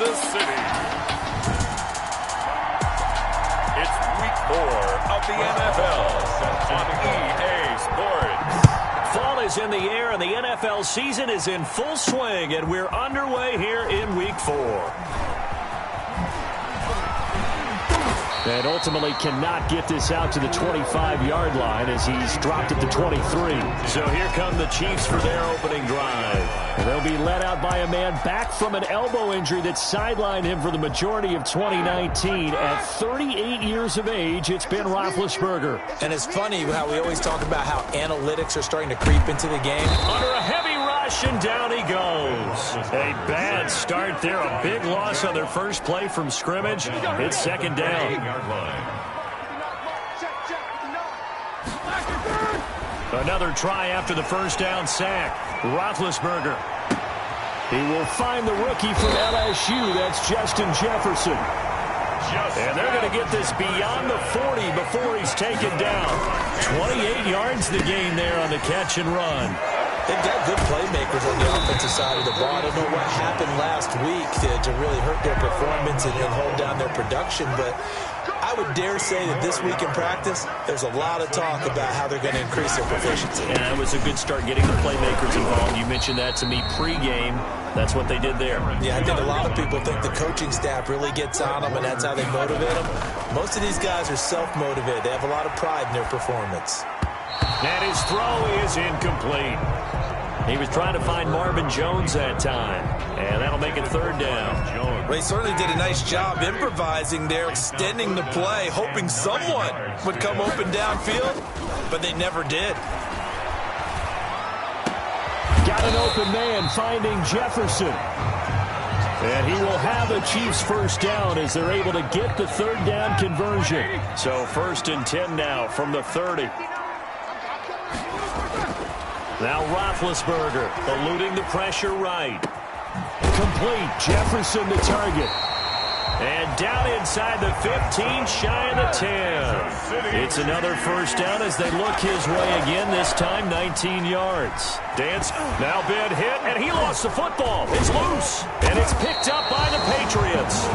Kansas City. It's week 4 of the NFL on EA Sports. Fall is in the air and the NFL season is in full swing, and we're underway here in week 4. And ultimately cannot get this out to the 25-yard line as he's dropped at the 23. So here come the Chiefs for their opening drive. And they'll be led out by a man back from an elbow injury that sidelined him for the majority of 2019. At 38 years of age, it's Ben Roethlisberger. And it's funny how we always talk about how analytics are starting to creep into the game. Under a heavy rush, and down he goes. A bad start there. A big loss on their first play from scrimmage. It's second down. Another try after the first down sack. Roethlisberger. He will find the rookie from LSU. That's Justin Jefferson. And they're going to get this beyond the 40 before he's taken down. 28 yards the gain there on the catch and run. They've got good playmakers on the offensive side of the ball. I don't know what happened last week to really hurt their performance and hold down their production, but I would dare say that this week in practice, there's a lot of talk about how they're going to increase their proficiency. And it was a good start getting the playmakers involved. You mentioned that to me pregame. That's what they did there. Yeah, I think a lot of people think the coaching staff really gets on them, and that's how they motivate them. Most of these guys are self-motivated. They have a lot of pride in their performance. And his throw is incomplete. He was trying to find Marvin Jones that time, and that'll make it third down. Well, he certainly did a nice job improvising there, extending the play, hoping someone would come open downfield, but they never did. Got an open man finding Jefferson. And he will have the Chiefs first down as they're able to get the third down conversion. So 1st and 10 now from the 30. Now Roethlisberger eluding the pressure right. Complete. Jefferson the target. And down inside the 15, shy of the 10. It's another first down as they look his way again, this time 19 yards. Dance, now Ben hit, and he lost the football. It's loose, and it's picked up by the Patriots.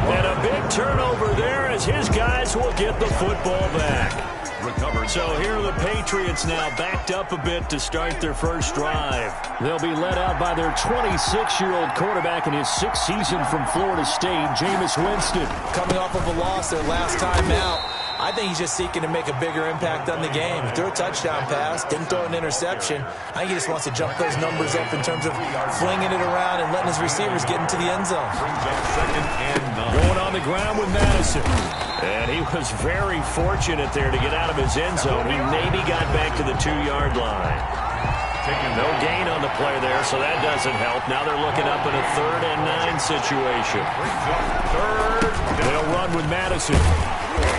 And a big turnover there as his guys will get the football back. So here are the Patriots now backed up a bit to start their first drive. They'll be led out by their 26-year-old quarterback in his 6th season from Florida State, Jameis Winston. Coming off of a loss their last time out, I think he's just seeking to make a bigger impact on the game. He threw a touchdown pass, didn't throw an interception. I think he just wants to jump those numbers up in terms of flinging it around and letting his receivers get into the end zone. Going on the ground with Madison. And he was very fortunate there to get out of his end zone. He maybe got back to the 2-yard line. No gain on the play there, so that doesn't help. Now they're looking up in a 3rd and 9 situation. They'll run with Madison.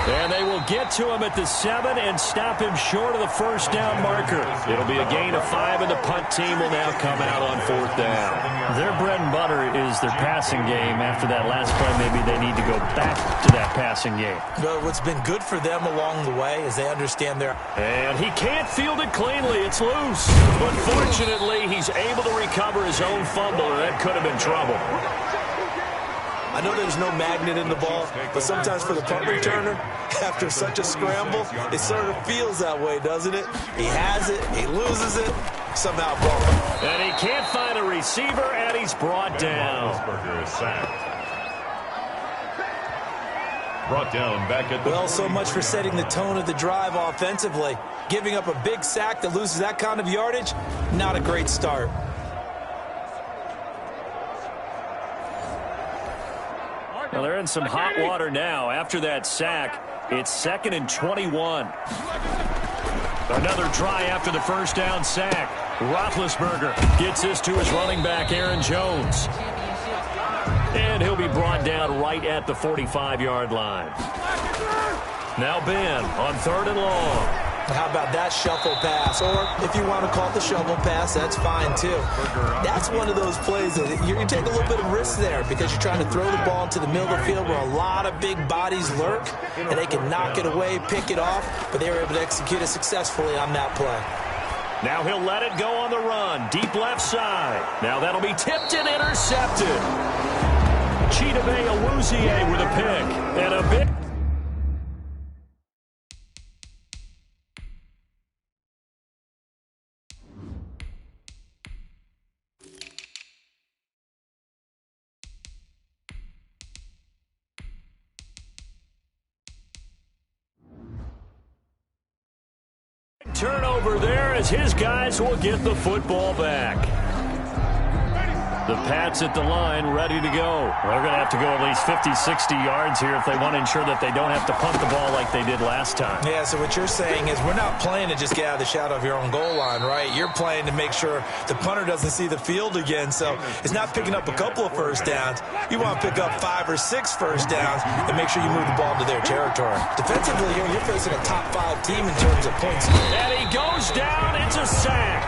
And they will get to him at the 7 and stop him short of the first down marker. It'll be a gain of 5, and the punt team will now come out on 4th down. Their bread and butter is their passing game. After that last play, maybe they need to go back to that passing game. But what's been good for them along the way is they understand their... And he can't field it cleanly. It's loose. But fortunately, he's able to recover his own fumble, or that could have been trouble. I know there's no magnet in the ball, but sometimes for the punt returner, after such a scramble, it sort of feels that way, doesn't it? He has it, he loses it, somehow brought him. And he can't find a receiver, and he's brought down. Brought down back at the... Well, so much for setting the tone of the drive offensively. Giving up a big sack that loses that kind of yardage, not a great start. Well, they're in some hot water now. After that sack, it's 2nd and 21. Another try after the first down sack. Roethlisberger gets this to his running back, Aaron Jones. And he'll be brought down right at the 45-yard line. Now Ben on 3rd and long. How about that shuffle pass? Or if you want to call it the shovel pass, that's fine too. That's one of those plays that you take a little bit of risk there because you're trying to throw the ball into the middle of the field where a lot of big bodies lurk, and they can knock it away, pick it off, but they were able to execute it successfully on that play. Now he'll let it go on the run. Deep left side. Now that'll be tipped and intercepted. Chidobe with a pick. And a big... turnover there as his guys will get the football back. The Pats at the line, ready to go. They're going to have to go at least 50, 60 yards here if they want to ensure that they don't have to punt the ball like they did last time. Yeah, so what you're saying is we're not playing to just get out of the shadow of your own goal line, right? You're playing to make sure the punter doesn't see the field again. So it's not picking up a couple of first downs. You want to pick up 5 or 6 first downs and make sure you move the ball into their territory. Defensively here, you're facing a top 5 team in terms of points. And he goes down. It's a sack.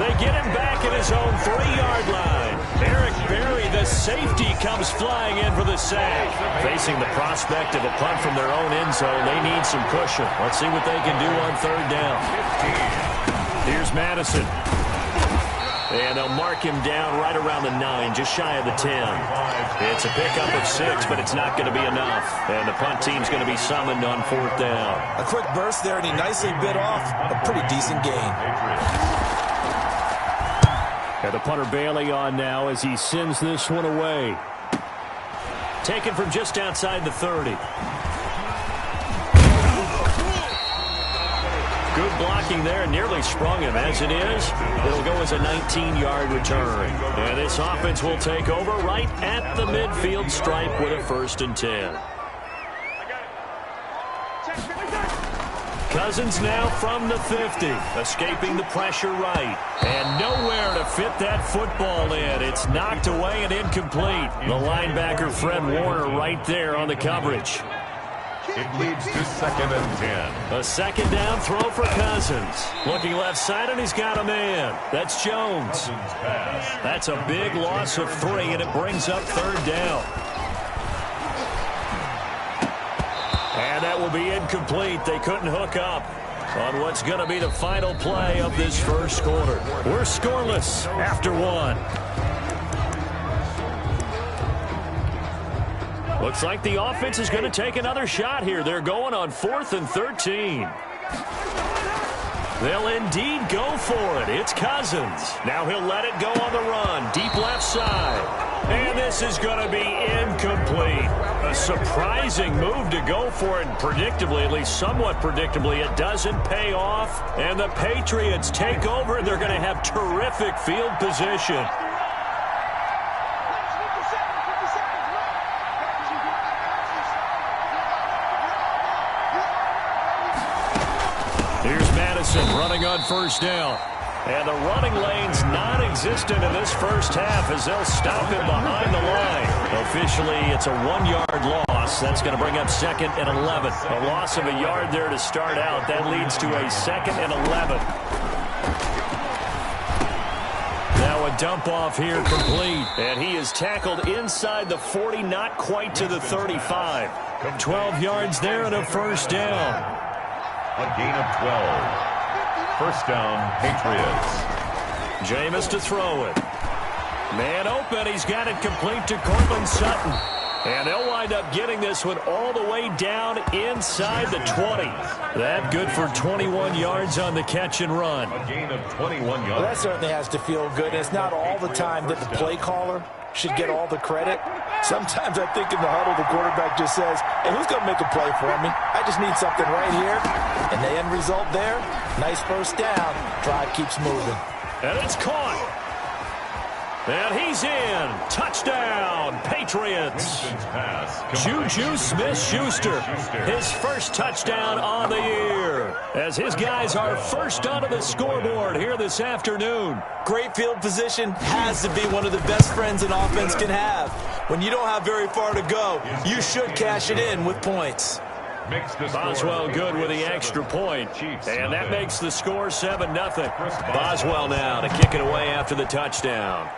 They get him back at his own 3-yard line. Eric Berry, the safety, comes flying in for the sack. Facing the prospect of a punt from their own end zone, they need some cushion. Let's see what they can do on 3rd down. Here's Madison. And they'll mark him down right around the 9, just shy of the 10. It's a pickup of 6, but it's not going to be enough. And the punt team's going to be summoned on 4th down. A quick burst there, and he nicely bit off a pretty decent gain. And the punter Bailey on now as he sends this one away. Taken from just outside the 30. Good blocking there, nearly sprung him. As it is, it'll go as a 19-yard return. And this offense will take over right at the midfield stripe with a 1st and 10. Cousins now from the 50, escaping the pressure right. And nowhere to fit that football in. It's knocked away and incomplete. The linebacker, Fred Warner, right there on the coverage. It leads to 2nd and 10. A 2nd down throw for Cousins. Looking left side, and he's got a man. That's Jones. That's a big loss of 3, and it brings up 3rd down. And that will be incomplete. They couldn't hook up on what's going to be the final play of this 1st quarter. We're scoreless after 1. Looks like the offense is going to take another shot here. They're going on 4th and 13. They'll indeed go for it. It's Cousins. Now he'll let it go on the run. Deep left side. And this is going to be incomplete. A surprising move to go for it. Predictably, at least somewhat predictably, it doesn't pay off. And the Patriots take over, and they're going to have terrific field position. Here's Madison running on 1st down. And the running lane's non-existent in this 1st half as they'll stop him behind the line. Officially, it's a 1-yard loss. That's going to bring up 2nd and 11. A loss of a yard there to start out. That leads to a 2nd and 11. Now a dump off here complete. And he is tackled inside the 40, not quite to the 35. 12 yards there and a 1st down. A gain of 12. 1st down, Patriots. Jameis to throw it. Man open. He's got it complete to Cortland Sutton. And they'll wind up getting this one all the way down inside the 20. That good for 21 yards on the catch and run. A gain of 21 yards. Well, that certainly has to feel good. It's not all the time that the play caller should get all the credit. Sometimes I think in the huddle, the quarterback just says, hey, who's going to make a play for me? I just need something right here. And the end result there, nice 1st down. Drive keeps moving. And it's caught. And he's in. Touchdown, Patriots. Juju Smith-Schuster, his 1st touchdown on the year. As his guys are first onto the scoreboard here this afternoon. Great field position has to be one of the best friends an offense can have. When you don't have very far to go, you should cash it in with points. Boswell good with the extra point. And that makes the score 7-0. Boswell now to kick it away after the touchdown.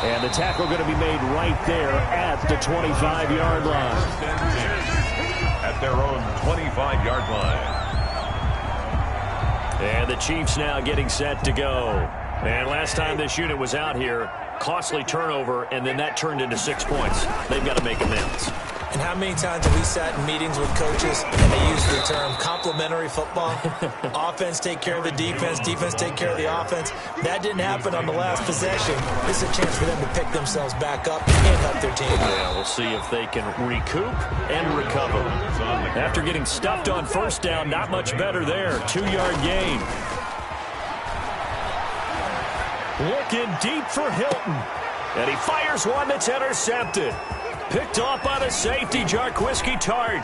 And the tackle going to be made right there at the 25-yard line. At their own 25-yard line. And the Chiefs now getting set to go. And last time this unit was out here, costly turnover, and then that turned into 6 points. They've got to make amends. And how many times have we sat in meetings with coaches and they use the term complementary football? Offense take care of the defense, defense take care of the offense. That didn't happen on the last possession. This is a chance for them to pick themselves back up and help their team. Yeah, we'll see if they can recoup and recover. After getting stuffed on first down, not much better there. 2-yard gain. Looking deep for Hilton. And he fires one that's intercepted. Picked off by the safety, Jarquiski Tart.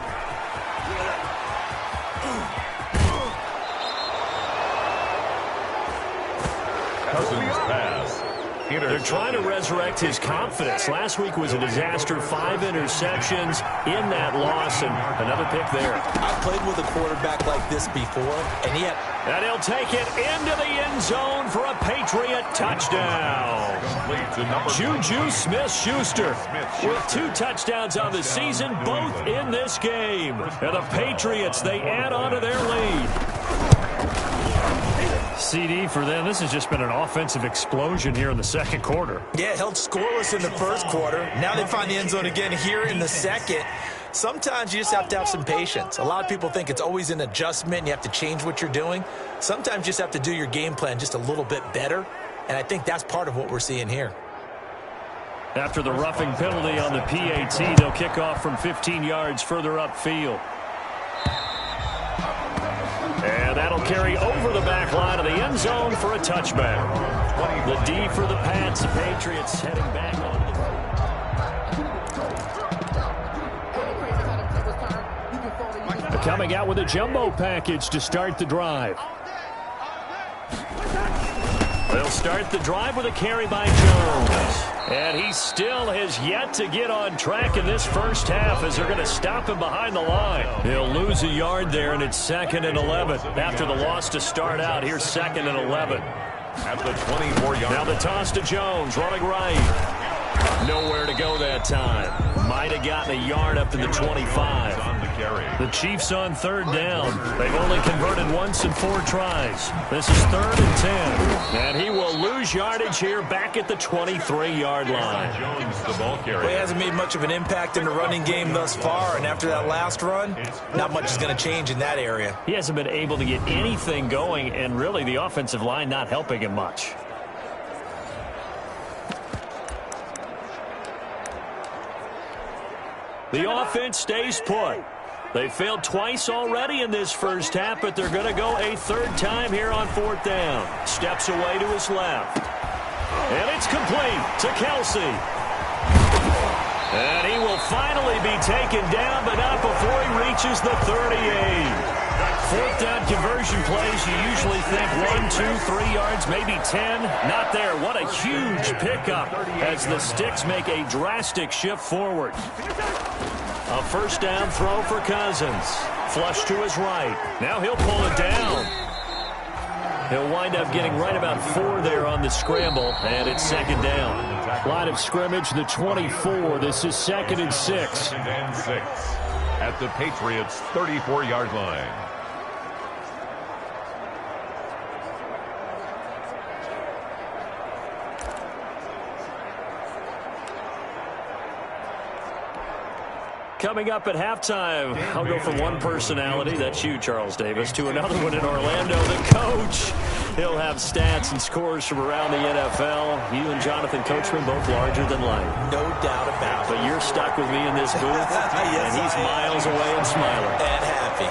Cousins pass. They're trying to resurrect his confidence. Last week was a disaster. 5 interceptions in that loss, and another pick there. I've played with a quarterback like this before, and yet... And he'll take it into the end zone for a Patriot touchdown. Juju Smith-Schuster with 2 touchdowns on the season, both in this game. And the Patriots, they add on to their lead. CD for them. This has just been an offensive explosion here in the second quarter. Yeah, held scoreless in the first quarter. Now they find the end zone again here in the second. Sometimes you just have to have some patience. A lot of people think it's always an adjustment. You have to change what you're doing. Sometimes you just have to do your game plan just a little bit better. And I think that's part of what we're seeing here. After the roughing penalty on the PAT, they'll kick off from 15 yards further upfield. And that'll carry over the back line of the end zone for a touchback. The D for the Pats. The Patriots heading back on the... Coming out with a jumbo package to start the drive. They'll start the drive with a carry by Jones. And he still has yet to get on track in this first half as they're going to stop him behind the line. He'll lose a yard there, and it's 2nd and 11. After the loss to start out, here's 2nd and 11. At the 24-yard. Now the toss to Jones, running right. Nowhere to go that time. Might have gotten a yard up to the 25. The Chiefs on 3rd down. They've only converted once in 4 tries. This is 3rd and 10. And he will lose yardage here back at the 23-yard line. Jones, the ball carrier. Well, he hasn't made much of an impact in the running game thus far, and after that last run, not much is going to change in that area. He hasn't been able to get anything going, and really the offensive line not helping him much. The offense stays put. They failed twice already in this first half, but they're going to go a 3rd time here on 4th down. Steps away to his left. And it's complete to Kelsey. And he will finally be taken down, but not before he reaches the 38. 4th down conversion plays, you usually think 1, 2, 3 yards, maybe 10. Not there. What a huge pickup as the Sticks make a drastic shift forward. A first down throw for Cousins. Flush to his right. Now he'll pull it down. He'll wind up getting right about 4 there on the scramble, and it's 2nd down. Line of scrimmage, the 24. This is 2nd and 6. 2nd and 6 at the Patriots' 34-yard line. Coming up at halftime, I'll go from one personality, that's you, Charles Davis, to another one in Orlando, the coach. He'll have stats and scores from around the NFL. You and Jonathan Coachman both larger than life. No doubt about it. But you're stuck with me in this booth, Yes, and he's miles away and smiling. And happy.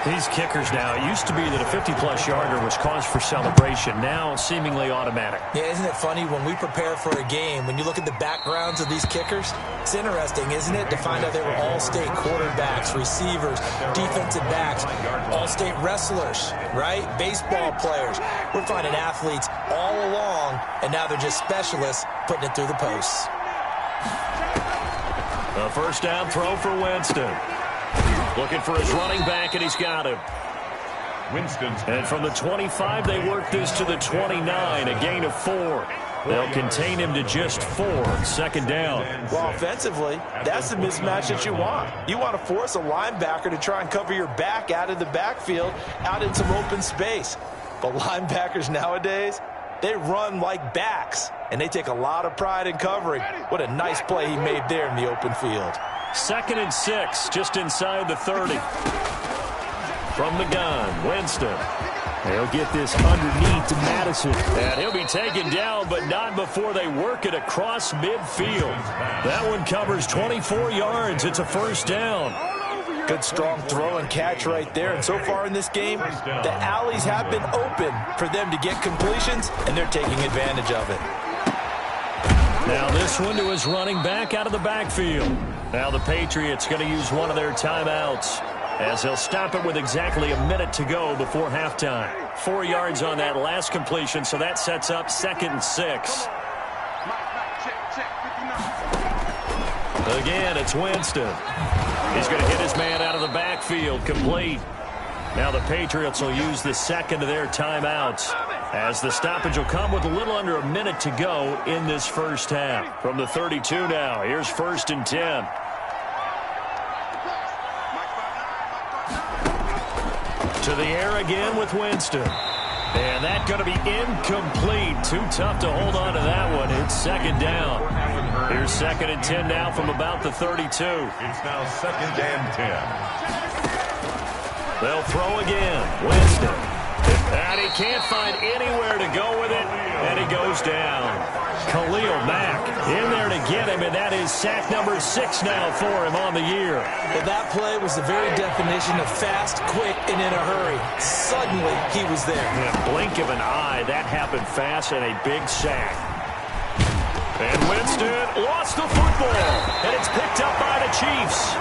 These kickers now, it used to be that a 50-plus yarder was cause for celebration. Now, seemingly automatic. Yeah, isn't it funny when we prepare for a game, when you look at the backgrounds of these kickers, it's interesting, isn't it, to find out they were all-state quarterbacks, receivers, defensive backs, all-state wrestlers, right? Baseball players. We're finding athletes all along, and now they're just specialists putting it through the posts. A first down throw for Winston. Looking for his running back, and he's got him. Winston's. And from the 25, they work this to the 29, a gain of 4. They'll contain him to just 4 on second down. Well, offensively, that's the mismatch that you want. You want to force a linebacker to try and cover your back out of the backfield, out in some open space. But linebackers nowadays, they run like backs, and they take a lot of pride in covering. What a nice play he made there in the open field. 2nd and 6, just inside the 30. From the gun, Winston. They'll get this underneath to Madison. And he'll be taken down, but not before they work it across midfield. That one covers 24 yards. It's a first down. Good strong throw and catch right there. And so far in this game, the alleys have been open for them to get completions, and they're taking advantage of it. Now this one to his running back out of the backfield. Now the Patriots going to use one of their timeouts, as they'll stop it with exactly a minute to go before halftime. 4 yards on that last completion, so that sets up 2nd and 6. Again, it's Winston. He's going to hit his man out of the backfield, complete. Now the Patriots will use the second of their timeouts, as the stoppage will come with a little under a minute to go in this first half. From the 32 now, here's 1st and 10. To the air again with Winston. And that's going to be incomplete. Too tough to hold on to that one. It's 2nd down. Here's 2nd and 10 now from about the 32. It's now 2nd and 10. They'll throw again. Winston. And he can't find anywhere to go with it. And he goes down. Khalil Mack in there to get him, and that is sack number 6 now for him on the year. Well, that play was the very definition of fast, quick, and in a hurry. Suddenly, he was there. In a blink of an eye, that happened fast, and a big sack. And Winston lost the football, and it's picked up by the Chiefs.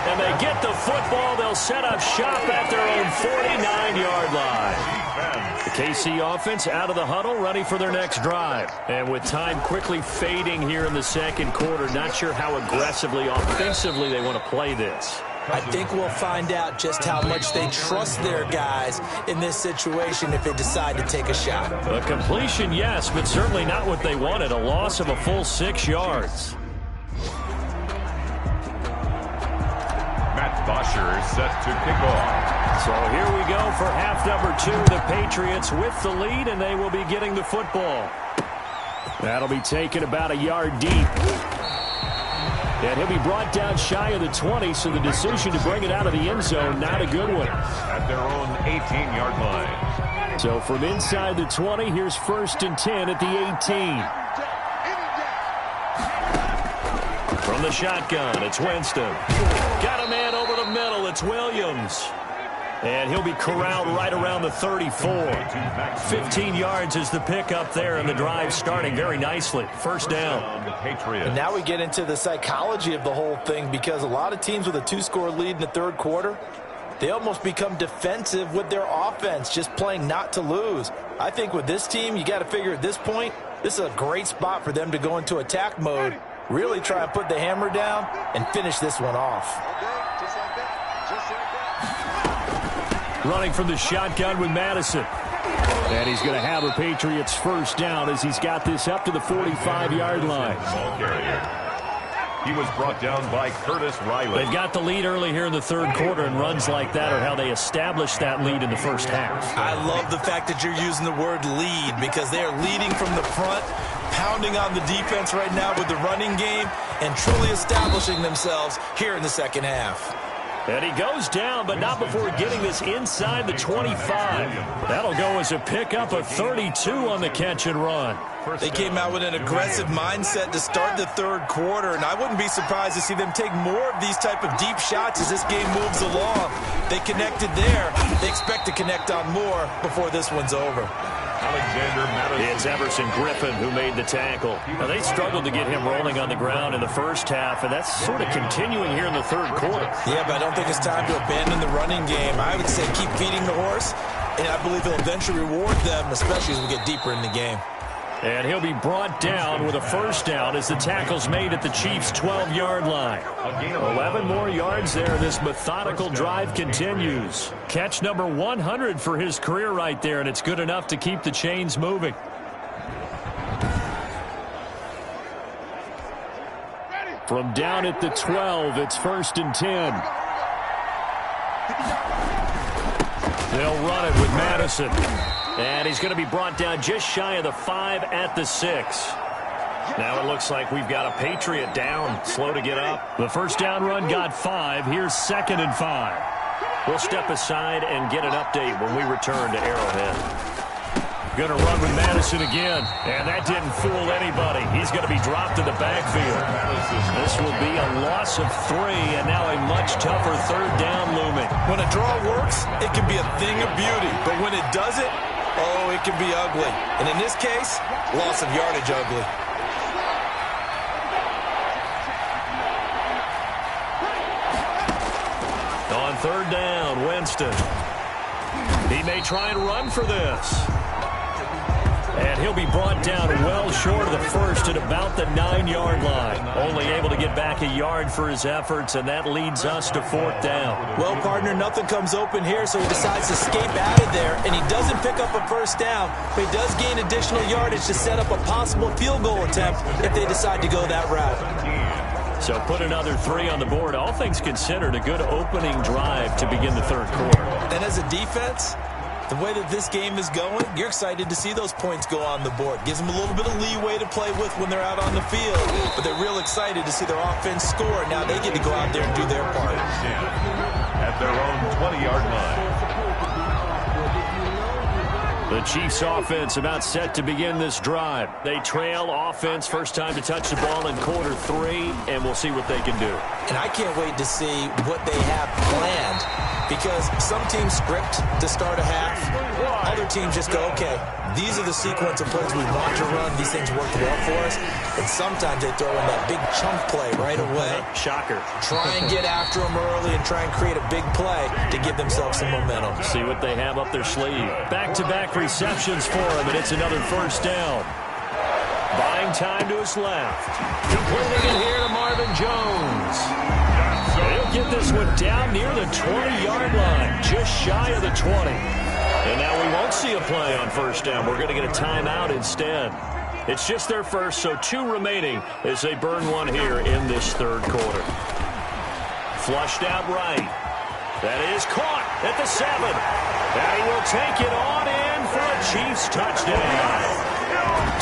And they get the football. They'll set up shop at their own 49-yard line. The KC offense out of the huddle, ready for their next drive. And with time quickly fading here in the second quarter, not sure how aggressively, offensively they want to play this. I think we'll find out just how much they trust their guys in this situation if they decide to take a shot. A completion, yes, but certainly not what they wanted. A loss of a full 6 yards. Bosher set to kick off. So here we go for half number 2. The Patriots with the lead, and they will be getting the football. That'll be taken about a yard deep. And he'll be brought down shy of the 20, so the decision to bring it out of the end zone, not a good one. At their own 18-yard line. So from inside the 20, here's 1st and 10 at the 18. From the shotgun, it's Winston. Got a man over the middle. It's Williams. And he'll be corralled right around the 34. 15 yards is the pickup there, and the drive starting very nicely. First down. And now we get into the psychology of the whole thing, because a lot of teams with a 2-score lead in the third quarter, they almost become defensive with their offense, just playing not to lose. I think with this team, you got to figure at this point, this is a great spot for them to go into attack mode, really try and put the hammer down and finish this one off. Running from the shotgun with Madison. And he's going to have a Patriots first down as he's got this up to the 45-yard line. Ball carrier. He was brought down by Curtis Riley. They've got the lead early here in the third quarter, and runs like that are how they established that lead in the first half. I love the fact that you're using the word lead, because they are leading from the front, pounding on the defense right now with the running game, and truly establishing themselves here in the second half. And he goes down, but not before getting this inside the 25. That'll go as a pickup of 32 on the catch and run. They came out with an aggressive mindset to start the third quarter, and I wouldn't be surprised to see them take more of these type of deep shots as this game moves along. They connected there. They expect to connect on more before this one's over. Alexander Madison. It's Everson Griffin who made the tackle. Now, they struggled to get him rolling on the ground in the first half, and that's sort of continuing here in the third quarter. Yeah, but I don't think it's time to abandon the running game. I would say keep feeding the horse, and I believe he'll eventually reward them, especially as we get deeper in the game. And he'll be brought down with a first down as the tackle's made at the Chiefs' 12-yard line. 11 more yards there. This methodical drive continues. Catch number 100 for his career right there, and it's good enough to keep the chains moving. From down at the 12, it's 1st and 10. They'll run it with Madison. And he's going to be brought down just shy of the 5 at the 6. Now it looks like we've got a Patriot down, slow to get up. The first down run got 5. Here's 2nd and 5. We'll step aside and get an update when we return to Arrowhead. Going to run with Madison again, and that didn't fool anybody. He's going to be dropped in the backfield. This will be a loss of 3, and now a much tougher 3rd down looming. When a draw works, it can be a thing of beauty, but when it doesn't, oh, it can be ugly. And in this case, loss of yardage ugly. On 3rd down, Winston. He may try and run for this. And he'll be brought down well short of the 1st at about the 9-yard line. Only able to get back a yard for his efforts, and that leads us to 4th down. Well, partner, nothing comes open here, so he decides to escape out of there, and he doesn't pick up a 1st down, but he does gain additional yardage to set up a possible field goal attempt if they decide to go that route. So put another 3 on the board. All things considered, a good opening drive to begin the 3rd quarter. And as a defense, the way that this game is going, you're excited to see those points go on the board. Gives them a little bit of leeway to play with when they're out on the field, but they're real excited to see their offense score. Now they get to go out there and do their part. At their own 20-yard line. The Chiefs offense about set to begin this drive. They trail offense, first time to touch the ball in quarter 3, and we'll see what they can do. And I can't wait to see what they have planned, because some teams script to start a half. Other teams just go, okay, these are the sequence of plays we want to run. These things work well for us. And sometimes they throw in that big chunk play right away. Shocker. Try and get after them early and try and create a big play to give themselves some momentum. See what they have up their sleeve. Back-to-back receptions for him, and it's another 1st down. Buying time to his left. Completing it here to Marvin Jones. He'll get this one down near the 20-yard line, just shy of the 20. And now we won't see a play on 1st down. We're going to get a timeout instead. It's just their first, so 2 remaining as they burn one here in this 3rd quarter. Flushed out right. That is caught at the 7. And he will take it on in for a Chiefs touchdown.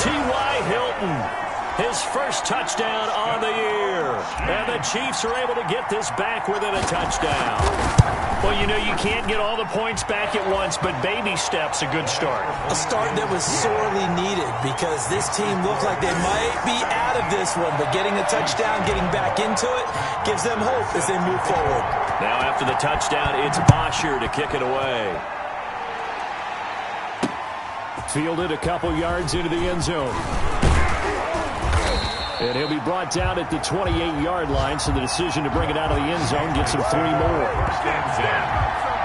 T.Y. Hilton, his first touchdown on the year. And the Chiefs are able to get this back within a touchdown. Well, you know, you can't get all the points back at once, but baby steps a good start. A start that was sorely needed, because this team looked like they might be out of this one, but getting a touchdown, getting back into it, gives them hope as they move forward. Now after the touchdown, it's Bosher to kick it away. Fielded a couple yards into the end zone. And he'll be brought down at the 28-yard line, so the decision to bring it out of the end zone gets him 3 more.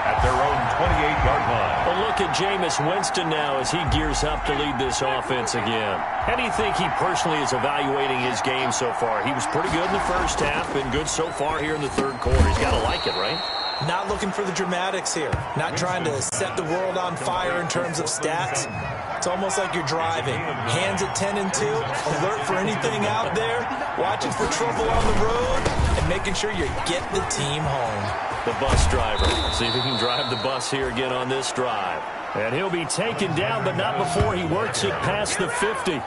At their own 28-yard line. A look at Jameis Winston now as he gears up to lead this offense again. How do you think he personally is evaluating his game so far? He was pretty good in the first half, been good so far here in the 3rd quarter. He's got to like it, right? Not looking for the dramatics here. Not trying to set the world on fire in terms of stats. It's almost like you're driving. Hands at 10 and 2, alert for anything out there, watching for trouble on the road, and making sure you get the team home. The bus driver. See if he can drive the bus here again on this drive. And he'll be taken down, but not before he works it past the 50.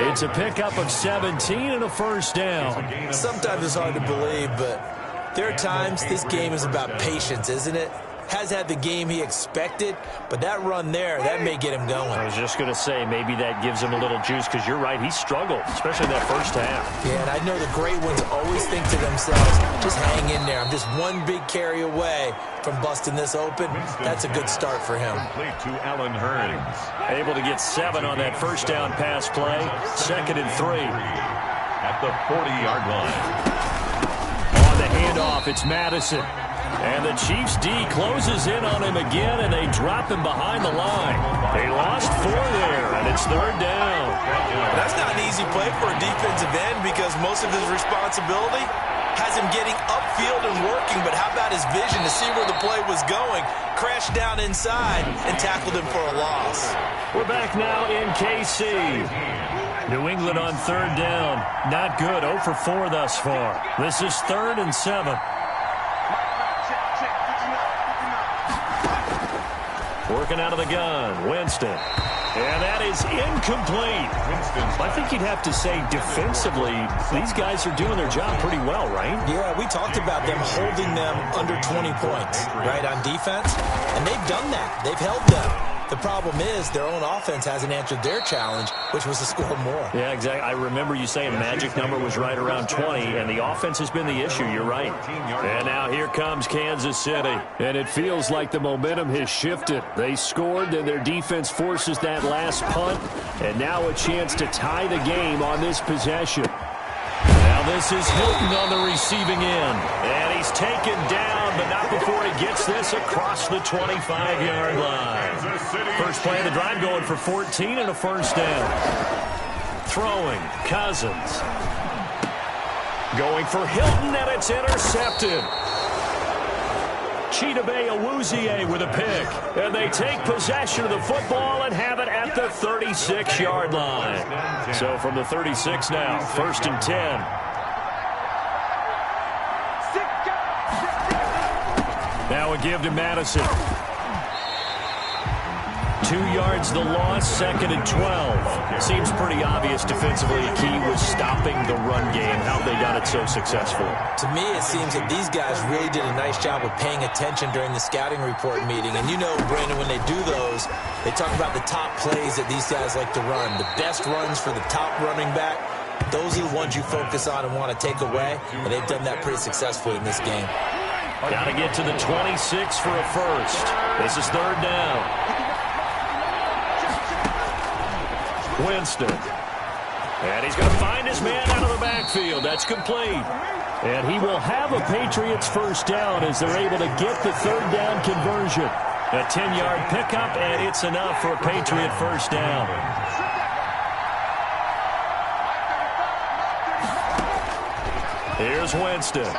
It's a pickup of 17 and a 1st down. Sometimes it's hard to believe, but there are times this game is about patience, isn't it? Has had the game he expected, but that run there, that may get him going. I was just going to say, maybe that gives him a little juice, because you're right, he struggled, especially in that first half. Yeah, and I know the great ones always think to themselves, just hang in there. I'm just one big carry away from busting this open. That's a good start for him. Complete to Allen Hurns. Able to get 7 on that first down pass play. 2nd and 3. At the 40-yard line. On the handoff, it's Madison. And the Chiefs D closes in on him again, and they drop him behind the line. They lost 4 there, and it's 3rd down. That's not an easy play for a defensive end, because most of his responsibility has him getting upfield and working, but how about his vision to see where the play was going? Crashed down inside and tackled him for a loss. We're back now in KC. New England on third down. Not good. 0 for 4 thus far. This is 3rd and 7. Working out of the gun. Winston. And that is incomplete. I think you'd have to say defensively, these guys are doing their job pretty well, right? Yeah, we talked about them holding them under 20 points, right, on defense. And they've done that. They've held them. The problem is their own offense hasn't answered their challenge, which was to score more. Yeah, exactly. I remember you saying magic number was right around 20, and the offense has been the issue. You're right. And now here comes Kansas City. And it feels like the momentum has shifted. They scored, then their defense forces that last punt, and now a chance to tie the game on this possession. Now this is Hilton on the receiving end. And he's taken down, but not before he gets this across the 25-yard line. First play of the drive going for 14 and a first down. Throwing, Cousins. Going for Hilton, and it's intercepted. Chidobe Awuzie with a pick. And they take possession of the football and have it at the 36-yard line. So from the 36 now, 1st and 10. Now a give to Madison. 2 yards the loss, 2nd and 12. Seems pretty obvious defensively the key was stopping the run game. How've they done it so successfully? To me, it seems that these guys really did a nice job of paying attention during the scouting report meeting. And you know, Brandon, when they do those, they talk about the top plays that these guys like to run. The best runs for the top running back. Those are the ones you focus on and want to take away. And they've done that pretty successfully in this game. Got to get to the 26 for a first. This is 3rd down. Winston. And he's going to find his man out of the backfield. That's complete. And he will have a Patriots first down as they're able to get the 3rd down conversion. A 10-yard pickup, and it's enough for a Patriot first down. Here's Winston.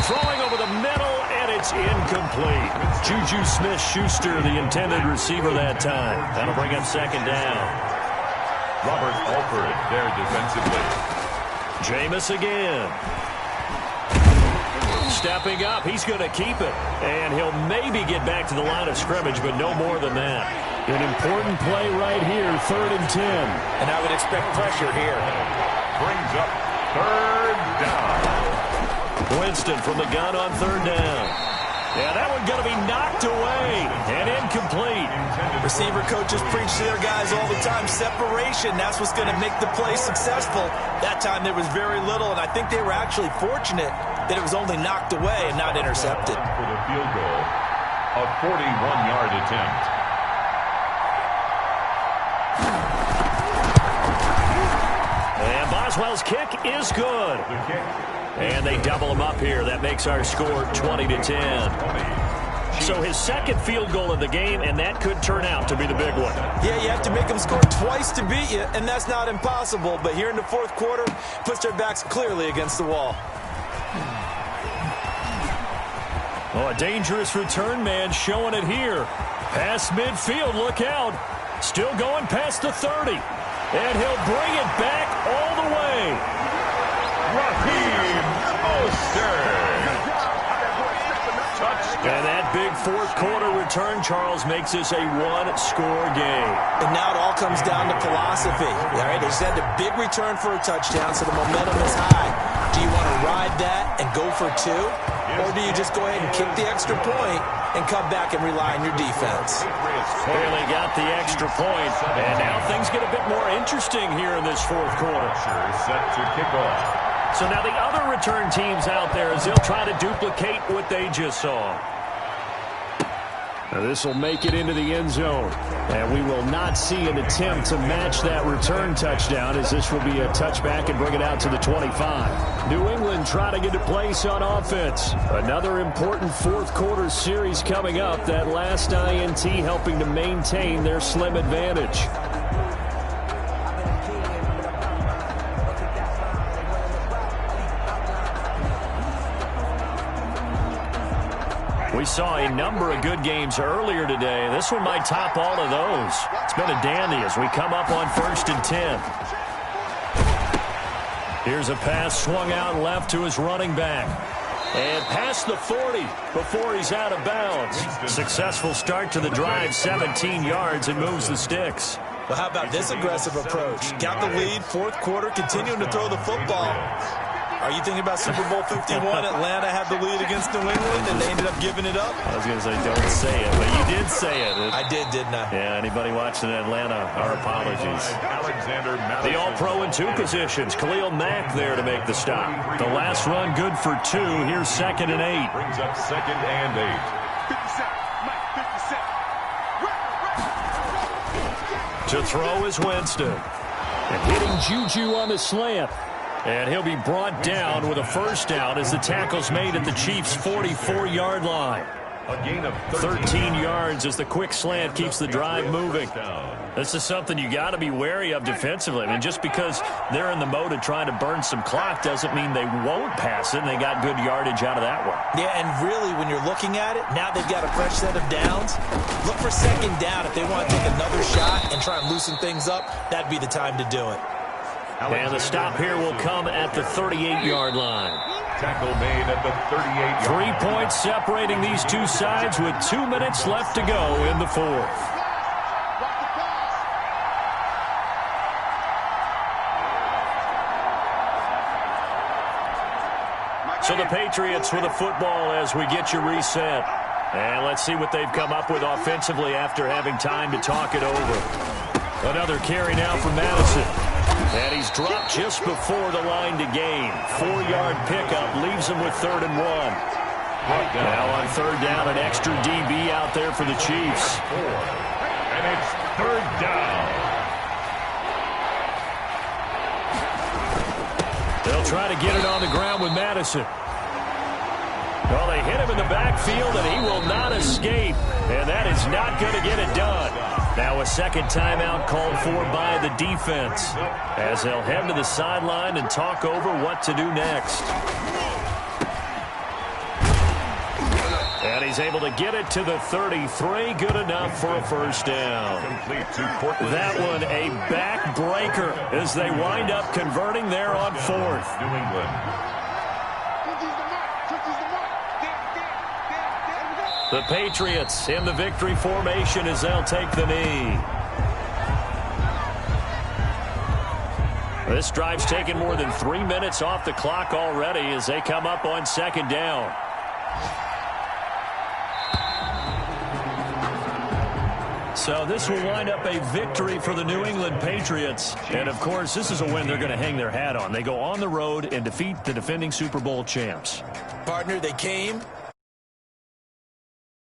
Throwing over the middle, and it's incomplete. Juju Smith-Schuster, the intended receiver that time. That'll bring up 2nd down. Robert Alford there defensively. Jameis again. Stepping up, he's going to keep it. And he'll maybe get back to the line of scrimmage, but no more than that. An important play right here, 3rd and 10. And I would expect pressure here. Brings up 3rd down. Winston from the gun on 3rd down. Yeah, that one's going to be knocked away and incomplete. Receiver coaches preach to their guys all the time. Separation, that's what's going to make the play successful. That time there was very little, and I think they were actually fortunate that it was only knocked away and not intercepted. For the field goal, a 41-yard attempt. And Boswell's kick is good. The kick. And they double him up here. That makes our score 20-10. So his 2nd field goal of the game, and that could turn out to be the big one. Yeah, you have to make them score twice to beat you, and that's not impossible. But here in the 4th quarter, puts their backs clearly against the wall. Oh, a dangerous return man showing it here. Past midfield, look out. Still going past the 30. And he'll bring it back all the way. Raheem Mostert. And that big 4th quarter return, Charles, makes this a 1-score game. And now it all comes down to philosophy. All right, they just had a big return for a touchdown, so the momentum is high. Do you want to ride that and go for 2? Or do you just go ahead and kick the extra point and come back and rely on your defense? Barely got the extra point, and now things get a bit more interesting here in this 4th quarter. Set to kick off. So now the other return teams out there as they'll try to duplicate what they just saw. Now this will make it into the end zone. And we will not see an attempt to match that return touchdown as this will be a touchback and bring it out to the 25. New England trying to get a place on offense. Another important 4th quarter series coming up. That last INT helping to maintain their slim advantage. We saw a number of good games earlier today. This one might top all of those. It's been a dandy as we come up on 1st and 10. Here's a pass swung out left to his running back. And past the 40 before he's out of bounds. Successful start to the drive, 17 yards, and moves the sticks. Well, how about this aggressive approach? Got the lead, fourth quarter, continuing to throw the football. Are you thinking about Super Bowl 51? Atlanta had the lead against New England, and they ended up giving it up? I was going to say, don't say it, but you did say it. I did, didn't I? Yeah, anybody watching Atlanta, our apologies. The All-Pro in 2 positions. Khalil Mack there to make the stop. The last run good for 2. Here's 2nd and 8. Brings up 2nd and 8. To throw is Winston. And hitting Juju on the slant. And he'll be brought down with a first down as the tackle's made at the Chiefs' 44-yard line. A gain of 13 yards as the quick slant keeps the drive moving. This is something you got to be wary of defensively. I mean, just because they're in the mode of trying to burn some clock doesn't mean they won't pass it, and they got good yardage out of that one. Yeah, and really, when you're looking at it, now they've got a fresh set of downs. Look for 2nd down. If they want to take another shot and try and loosen things up, that'd be the time to do it. And the stop here will come at the 38-yard line. Tackle made at the 38-yard 3 points separating these two sides with 2 minutes left to go in the 4th. So the Patriots with a football as we get you reset. And let's see what they've come up with offensively after having time to talk it over. Another carry now for Madison. And he's dropped just before the line to gain. 4-yard pickup leaves him with 3rd and 1. Now on 3rd down, an extra DB out there for the Chiefs. And it's 3rd down. They'll try to get it on the ground with Madison. Well, they hit him in the backfield, and he will not escape. And that is not going to get it done. Now a second timeout called for by the defense as they'll head to the sideline and talk over what to do next. And he's able to get it to the 33. Good enough for a first down. That one a backbreaker as they wind up converting there on 4th. New England. The Patriots in the victory formation as they'll take the knee. This drive's taken more than 3 minutes off the clock already as they come up on 2nd down. So this will wind up a victory for the New England Patriots. And, of course, this is a win they're going to hang their hat on. They go on the road and defeat the defending Super Bowl champs. Partner, they came,